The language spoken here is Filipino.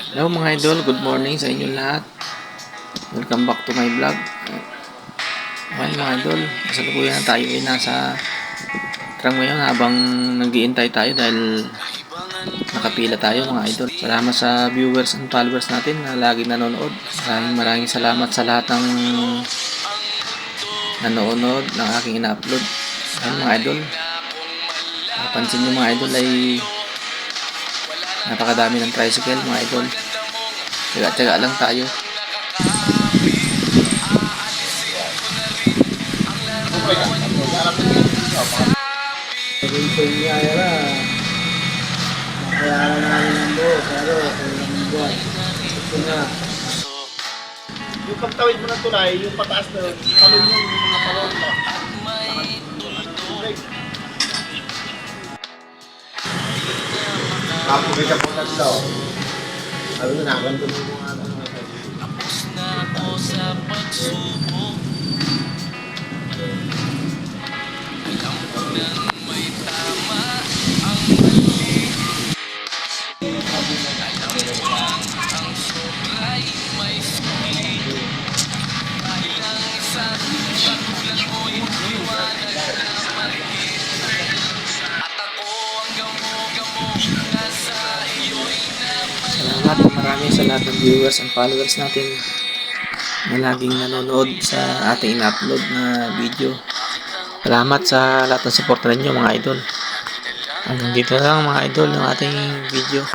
Hello mga idol, good morning sa inyo lahat. Welcome back to my vlog. Okay mga idol, kasalukuyan tayo ay nasa tram ngayon habang nag-iintay tayo dahil nakapila tayo mga idol. Salamat sa viewers and followers natin na lagi nanonood. Maraming salamat sa lahat ng nanonood ng aking ina-upload. Ayun mga idol, napansin nyo mga idol ay napakadami ng tricycle mga idol. Tsaga-tsaga lang tayo. Dito niya na, kaya namin ang buo, pero kung ang buwan, ito na. Yung pagtawid mo ng tulay, yung pataas na, talon yung mga talon mo. Tapos may kapunan daw. Sabi na, ganito mo mga ano. Tapos na ako sa pagsubok. Alam ko nang may tama ang mali. Alam ko lang ang sobra'y may suli. Dahil ang isang patulan mo'y liwanag na marikit. At ako ang gamo-gamo na sa iyo'y Salamat marami sa lahat ng viewers and followers natin na laging nanonood sa ating in-upload na video. Salamat sa lahat ng suporta ninyo mga idol. Hanggang dito lang mga idol ng ating video.